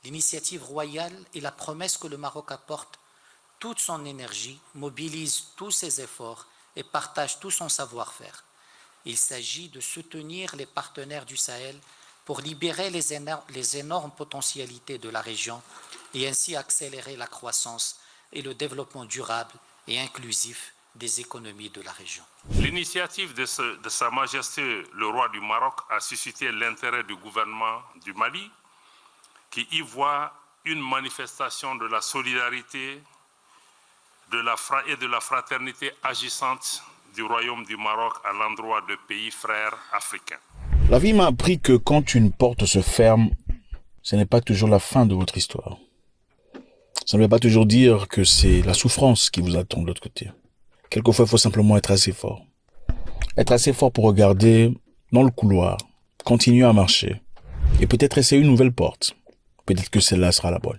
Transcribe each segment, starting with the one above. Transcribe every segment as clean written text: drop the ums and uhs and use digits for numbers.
L'initiative royale est la promesse que le Maroc apporte toute son énergie, mobilise tous ses efforts et partage tout son savoir-faire. Il s'agit de soutenir les partenaires du Sahel pour libérer les énormes potentialités de la région et ainsi accélérer la croissance et le développement durable et inclusif des économies de la région. L'initiative de Sa Majesté le roi du Maroc a suscité l'intérêt du gouvernement du Mali, qui y voit une manifestation de la solidarité et de la fraternité agissante du Royaume du Maroc à l'endroit de pays frères africains. La vie m'a appris que quand une porte se ferme, ce n'est pas toujours la fin de votre histoire. Ça ne veut pas toujours dire que c'est la souffrance qui vous attend de l'autre côté. Quelquefois, il faut simplement être assez fort. Être assez fort pour regarder dans le couloir, continuer à marcher et peut-être essayer une nouvelle porte. Peut-être que celle-là sera la bonne.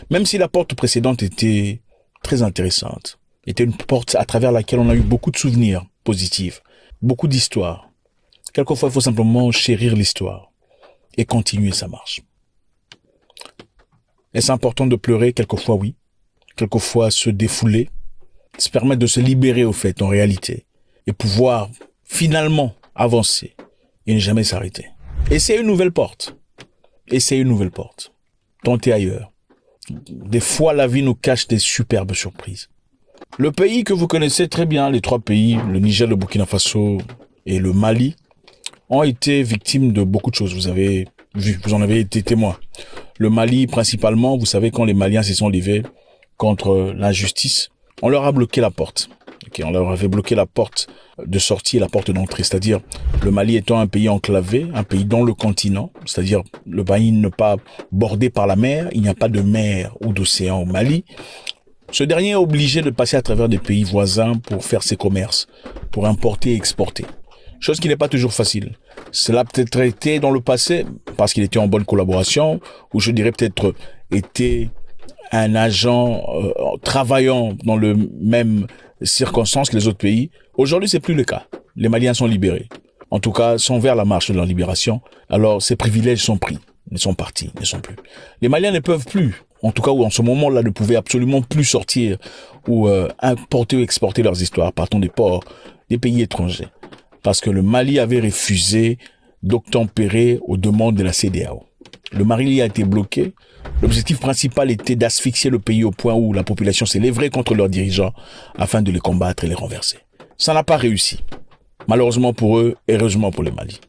Même si la porte précédente était très intéressante, était une porte à travers laquelle on a eu beaucoup de souvenirs positifs, beaucoup d'histoires. Quelquefois, il faut simplement chérir l'histoire et continuer sa marche. Est-ce important de pleurer? Quelquefois, oui. Quelquefois, se défouler, se permettre de se libérer au fait, en réalité, et pouvoir finalement avancer et ne jamais s'arrêter. Essayez une nouvelle porte. Essayez une nouvelle porte. Tentez ailleurs. Des fois, la vie nous cache des superbes surprises. Le pays que vous connaissez très bien, les trois pays, le Niger, le Burkina Faso et le Mali, ont été victimes de beaucoup de choses. Vous avez vu, vous en avez été témoin. Le Mali, principalement, vous savez, quand les Maliens se sont levés contre l'injustice, on leur a bloqué la porte. Okay, on leur avait bloqué la porte de sortie et la porte d'entrée. C'est-à-dire, le Mali étant un pays enclavé, un pays dans le continent, c'est-à-dire le pays n'est pas bordé par la mer, il n'y a pas de mer ou d'océan au Mali. Ce dernier est obligé de passer à travers des pays voisins pour faire ses commerces, pour importer et exporter. Chose qui n'est pas toujours facile. Cela a peut-être été dans le passé, parce qu'il était en bonne collaboration, ou je dirais peut-être était un agent travaillant dans le même circonstances que les autres pays. Aujourd'hui, c'est plus le cas. Les Maliens sont libérés. En tout cas, sont vers la marche de leur libération. Alors, ces privilèges sont pris. Ils sont partis, ils ne sont plus. Les Maliens ne peuvent plus, en tout cas, ou en ce moment-là, ne pouvaient absolument plus sortir ou importer ou exporter leurs histoires partant des ports des pays étrangers. Parce que le Mali avait refusé d'obtempérer aux demandes de la CEDEAO. Le Mali a été bloqué. L'objectif principal était d'asphyxier le pays au point où la population s'élèverait contre leurs dirigeants afin de les combattre et les renverser. Ça n'a pas réussi. Malheureusement pour eux, et heureusement pour le Mali.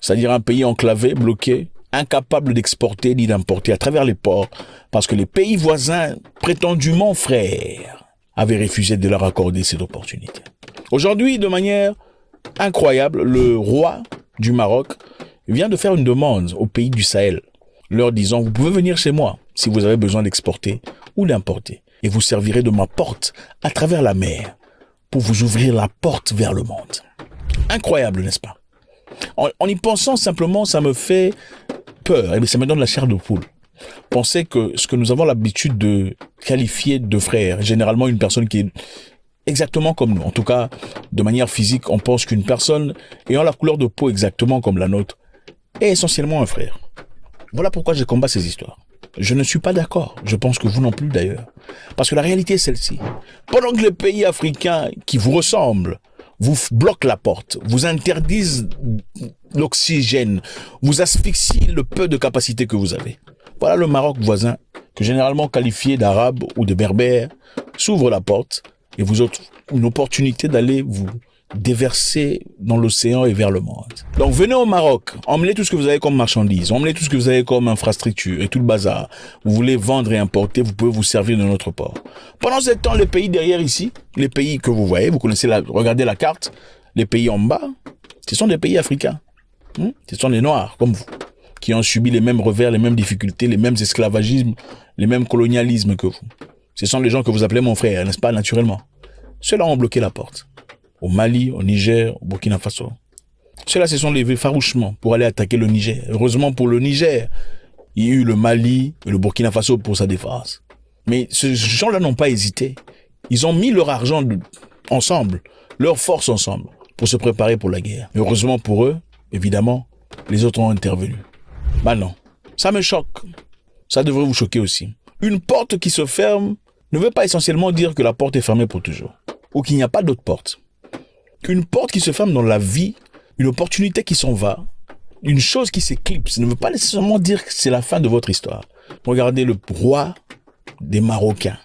C'est-à-dire un pays enclavé, bloqué, incapable d'exporter ni d'importer à travers les ports parce que les pays voisins, prétendument frères, avaient refusé de leur accorder cette opportunité. Aujourd'hui, de manière incroyable, le roi du Maroc vient de faire une demande aux pays du Sahel, leur disant, vous pouvez venir chez moi si vous avez besoin d'exporter ou d'importer, et vous servirez de ma porte à travers la mer pour vous ouvrir la porte vers le monde. Incroyable, n'est-ce pas? En y pensant simplement, ça me fait peur, et ça me donne la chair de poule. Pensez que ce que nous avons l'habitude de qualifier de frère, généralement une personne qui est exactement comme nous, en tout cas, de manière physique, on pense qu'une personne ayant la couleur de peau exactement comme la nôtre est essentiellement un frère. Voilà pourquoi je combat ces histoires. Je ne suis pas d'accord. Je pense que vous non plus d'ailleurs. Parce que la réalité est celle-ci. Pendant que les pays africains qui vous ressemblent vous bloquent la porte, vous interdisent l'oxygène, vous asphyxient le peu de capacité que vous avez. Voilà le Maroc voisin, que généralement qualifié d'arabe ou de berbère, s'ouvre la porte et vous offre une opportunité d'aller vous déverser dans l'océan et vers le monde. Donc venez au Maroc, emmenez tout ce que vous avez comme marchandises, emmenez tout ce que vous avez comme infrastructure et tout le bazar. Vous voulez vendre et importer, vous pouvez vous servir de notre port. Pendant ce temps, les pays derrière ici, les pays que vous voyez, vous connaissez regardez la carte, les pays en bas, ce sont des pays africains. Ce sont des Noirs comme vous, qui ont subi les mêmes revers, les mêmes difficultés, les mêmes esclavagismes, les mêmes colonialismes que vous. Ce sont les gens que vous appelez mon frère, n'est-ce pas, naturellement. Ceux-là ont bloqué la porte. Au Mali, au Niger, au Burkina Faso. Ceux-là se sont levés farouchement pour aller attaquer le Niger. Heureusement pour le Niger, il y a eu le Mali et le Burkina Faso pour sa défense. Mais ces gens-là n'ont pas hésité. Ils ont mis leur argent ensemble, leur force ensemble, pour se préparer pour la guerre. Et heureusement pour eux, évidemment, les autres ont intervenu. Bah non, ça me choque. Ça devrait vous choquer aussi. Une porte qui se ferme ne veut pas essentiellement dire que la porte est fermée pour toujours, ou qu'il n'y a pas d'autre porte. Une porte qui se ferme dans la vie, une opportunité qui s'en va, une chose qui s'éclipse, ne veut pas nécessairement dire que c'est la fin de votre histoire. Regardez le roi des Marocains,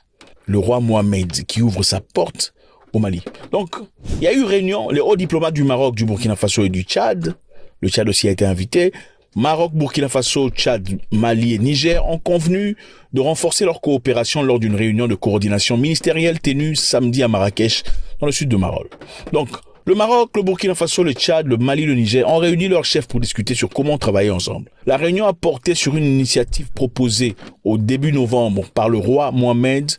le roi Mohamed, qui ouvre sa porte au Mali. Donc, il y a eu réunion, les hauts diplomates du Maroc, du Burkina Faso et du Tchad, le Tchad aussi a été invité, Maroc, Burkina Faso, Tchad, Mali et Niger ont convenu de renforcer leur coopération lors d'une réunion de coordination ministérielle tenue samedi à Marrakech, dans le sud de Maroc. Donc, le Maroc, le Burkina Faso, le Tchad, le Mali, le Niger ont réuni leurs chefs pour discuter sur comment travailler ensemble. La réunion a porté sur une initiative proposée au début novembre par le roi Mohamed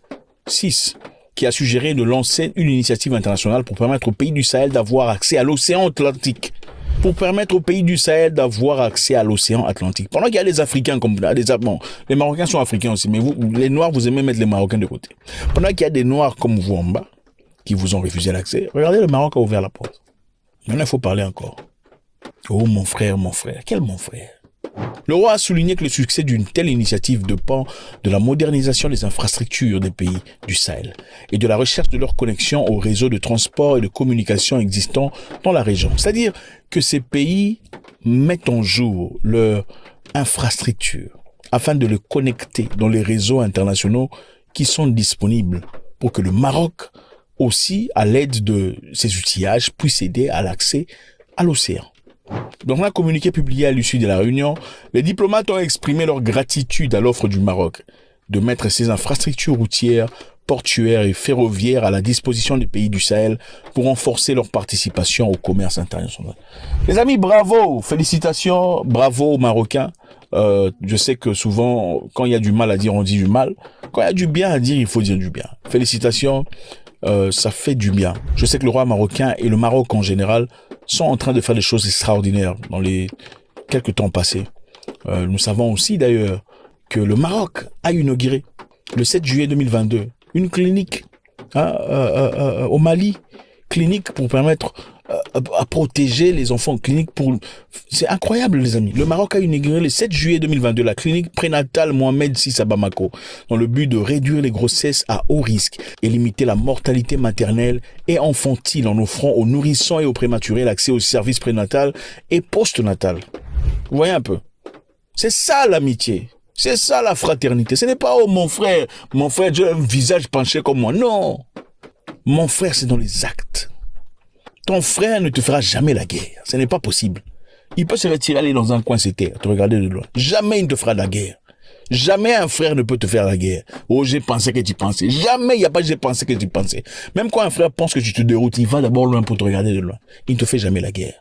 VI, qui a suggéré de lancer une initiative internationale pour permettre aux pays du Sahel d'avoir accès à l'océan Atlantique. Pendant qu'il y a les Africains, comme les Marocains sont Africains aussi, mais vous, les Noirs, vous aimez mettre les Marocains de côté. Pendant qu'il y a des Noirs comme vous en bas, qui vous ont refusé l'accès, regardez, le Maroc a ouvert la porte. Maintenant, il faut parler encore. Oh, mon frère, quel mon frère? Le roi a souligné que le succès d'une telle initiative dépend de la modernisation des infrastructures des pays du Sahel et de la recherche de leur connexion aux réseaux de transport et de communication existants dans la région. C'est-à-dire que ces pays mettent en jour leur infrastructure afin de les connecter dans les réseaux internationaux qui sont disponibles pour que le Maroc aussi, à l'aide de ces outillages, puisse aider à l'accès à l'océan. Dans un communiqué publié à l'issue de la réunion, les diplomates ont exprimé leur gratitude à l'offre du Maroc de mettre ces infrastructures routières, portuaires et ferroviaires à la disposition des pays du Sahel pour renforcer leur participation au commerce international. Les amis, bravo, félicitations, bravo aux Marocains. Je sais que souvent, quand il y a du mal à dire, on dit du mal. Quand il y a du bien à dire, il faut dire du bien. Félicitations, ça fait du bien. Je sais que le roi marocain et le Maroc en général sont en train de faire des choses extraordinaires dans les quelques temps passés. Nous savons aussi d'ailleurs que le Maroc a inauguré le 7 juillet 2022 une clinique au Mali, clinique pour permettre à protéger les enfants, clinique pour... C'est incroyable les amis. Le Maroc a inauguré le 7 juillet 2022 la clinique prénatale Mohamed VI à Bamako dans le but de réduire les grossesses à haut risque et limiter la mortalité maternelle et infantile en offrant aux nourrissons et aux prématurés l'accès aux services prénatal et postnatal. Vous voyez un peu? C'est ça l'amitié. C'est ça la fraternité. Ce n'est pas, oh mon frère, j'ai un visage penché comme moi. Non. Mon frère, c'est dans les actes. Ton frère ne te fera jamais la guerre. Ce n'est pas possible. Il peut se retirer, aller dans un coin, se taire, te regarder de loin. Jamais il ne te fera la guerre. Jamais un frère ne peut te faire la guerre. Oh, j'ai pensé que tu pensais. Jamais il n'y a pas j'ai pensé que tu pensais. Même quand un frère pense que tu te déroutes, il va d'abord loin pour te regarder de loin. Il ne te fait jamais la guerre.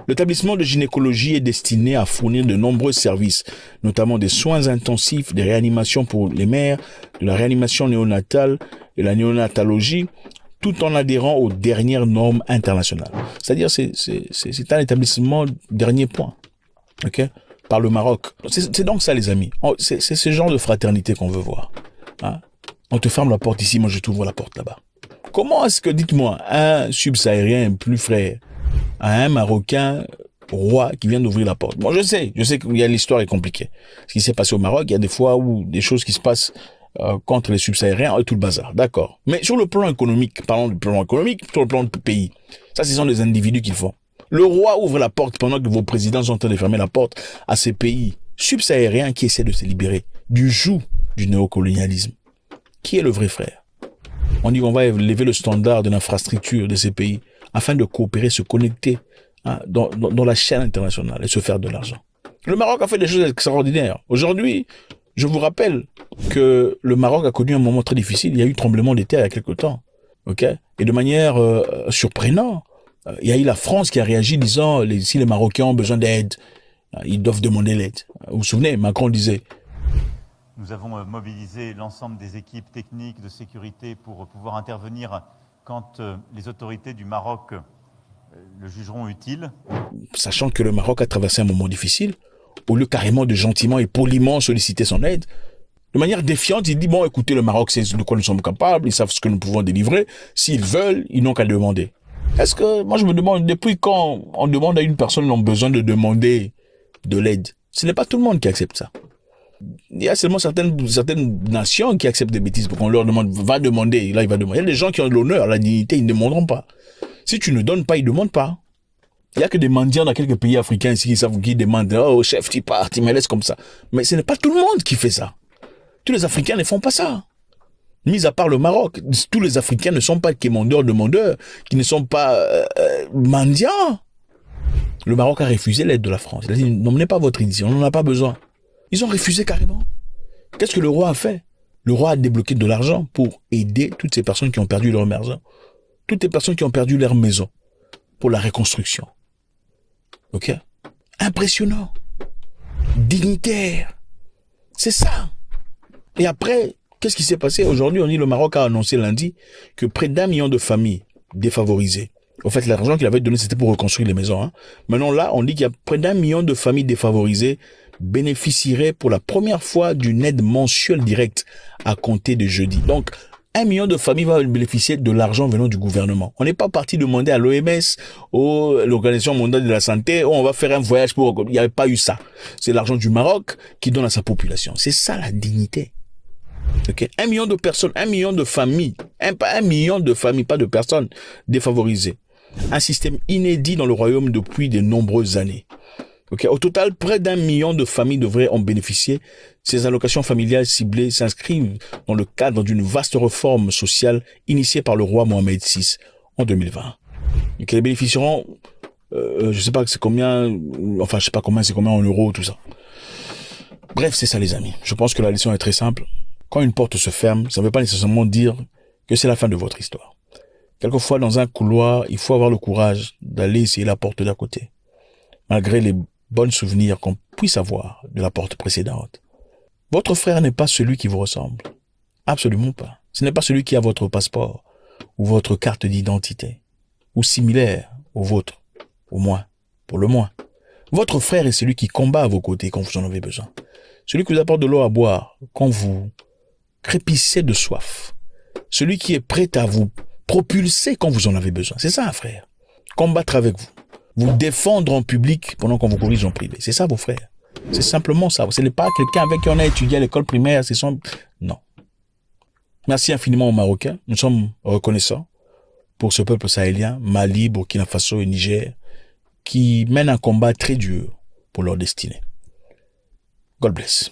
L'établissement de gynécologie est destiné à fournir de nombreux services, notamment des soins intensifs, des réanimations pour les mères, de la réanimation néonatale et la néonatologie, tout en adhérant aux dernières normes internationales. C'est-à-dire, c'est un établissement dernier point, ok, par le Maroc. C'est donc ça, les amis. C'est ce genre de fraternité qu'on veut voir. Hein? On te ferme la porte ici, moi je t'ouvre la porte là-bas. Comment est-ce que, dites-moi, un subsahérien plus frère à un Marocain roi qui vient d'ouvrir la porte? Bon, je sais que l'histoire est compliquée. Ce qui s'est passé au Maroc, il y a des fois où des choses qui se passent contre les subsahariens et tout le bazar, d'accord. Mais sur le plan économique, parlons du plan économique, sur le plan du pays, ça ce sont des individus qui le font. Le roi ouvre la porte pendant que vos présidents sont en train de fermer la porte à ces pays subsahariens qui essaient de se libérer du joug du néocolonialisme. Qui est le vrai frère? On dit qu'on va élever le standard de l'infrastructure de ces pays afin de coopérer, se connecter dans la chaîne internationale et se faire de l'argent. Le Maroc a fait des choses extraordinaires. Aujourd'hui, je vous rappelle que le Maroc a connu un moment très difficile. Il y a eu tremblement de terre il y a quelque temps. Ok? Et de manière surprenante, il y a eu la France qui a réagi disant si les Marocains ont besoin d'aide, ils doivent demander l'aide. Vous vous souvenez, Macron disait. Nous avons mobilisé l'ensemble des équipes techniques de sécurité pour pouvoir intervenir quand les autorités du Maroc le jugeront utile. Sachant que le Maroc a traversé un moment difficile, au lieu carrément de gentiment et poliment solliciter son aide, de manière défiante, il dit, bon, écoutez, le Maroc sait de quoi nous sommes capables, ils savent ce que nous pouvons délivrer, s'ils veulent, ils n'ont qu'à demander. Est-ce que, moi je me demande, depuis quand on demande à une personne qui a besoin de demander de l'aide? Ce n'est pas tout le monde qui accepte ça. Il y a seulement certaines nations qui acceptent des bêtises pour qu'on leur demande, va demander, là il va demander. Il y a des gens qui ont l'honneur, la dignité, ils ne demanderont pas. Si tu ne donnes pas, ils ne demandent pas. Il y a que des mendiants dans quelques pays africains ici qui demandent, oh chef, tu pars, tu me laisses comme ça. Mais ce n'est pas tout le monde qui fait ça. Tous les Africains ne font pas ça. Mis à part le Maroc, tous les Africains ne sont pas quémandeurs, demandeurs, qui ne sont pas mendiants. Le Maroc a refusé l'aide de la France. Il a dit, n'emmenez pas votre édition, on n'en a pas besoin. Ils ont refusé carrément. Qu'est-ce que le roi a fait? Le roi a débloqué de l'argent pour aider toutes ces personnes qui ont perdu leur maison. Toutes les personnes qui ont perdu leur maison pour la reconstruction. Ok? Impressionnant. Dignitaire. C'est ça. Et après, qu'est-ce qui s'est passé? Aujourd'hui, on dit le Maroc a annoncé lundi que près d'1 million de familles défavorisées. En fait, l'argent qu'il avait donné, c'était pour reconstruire les maisons. Hein. Maintenant, là, on dit qu'il y a près d'1 million de familles défavorisées bénéficieraient pour la première fois d'une aide mensuelle directe à compter de jeudi. Donc, 1 million de familles vont bénéficier de l'argent venant du gouvernement. On n'est pas parti demander à l'OMS, l'Organisation mondiale de la santé, on va faire un voyage pour... Il n'y avait pas eu ça. C'est l'argent du Maroc qui donne à sa population. C'est ça la dignité. Okay. 1 million de personnes, 1 million de familles, pas 1 million de familles, pas de personnes défavorisées. Un système inédit dans le royaume depuis de nombreuses années. Okay. Au total, près d'1 million de familles devraient en bénéficier. Ces allocations familiales ciblées s'inscrivent dans le cadre d'une vaste réforme sociale initiée par le roi Mohamed VI en 2020. Okay. Les bénéficieront, je sais pas c'est combien, enfin je sais pas combien c'est combien en euros, tout ça. Bref, c'est ça les amis. Je pense que la leçon est très simple. Quand une porte se ferme, ça ne veut pas nécessairement dire que c'est la fin de votre histoire. Quelquefois, dans un couloir, il faut avoir le courage d'aller essayer la porte d'à côté. Malgré les bons souvenirs qu'on puisse avoir de la porte précédente. Votre frère n'est pas celui qui vous ressemble. Absolument pas. Ce n'est pas celui qui a votre passeport ou votre carte d'identité ou similaire au vôtre, au moins, pour le moins. Votre frère est celui qui combat à vos côtés quand vous en avez besoin. Celui qui vous apporte de l'eau à boire quand vous crépissez de soif. Celui qui est prêt à vous propulser quand vous en avez besoin. C'est ça un frère. Combattre avec vous. Vous défendre en public pendant qu'on vous corrige en privé. C'est ça vos frères. C'est simplement ça. Ce n'est pas quelqu'un avec qui on a étudié à l'école primaire. C'est son... Non. Merci infiniment aux Marocains. Nous sommes reconnaissants pour ce peuple sahélien, Mali, Burkina Faso et Niger, qui mènent un combat très dur pour leur destinée. God bless.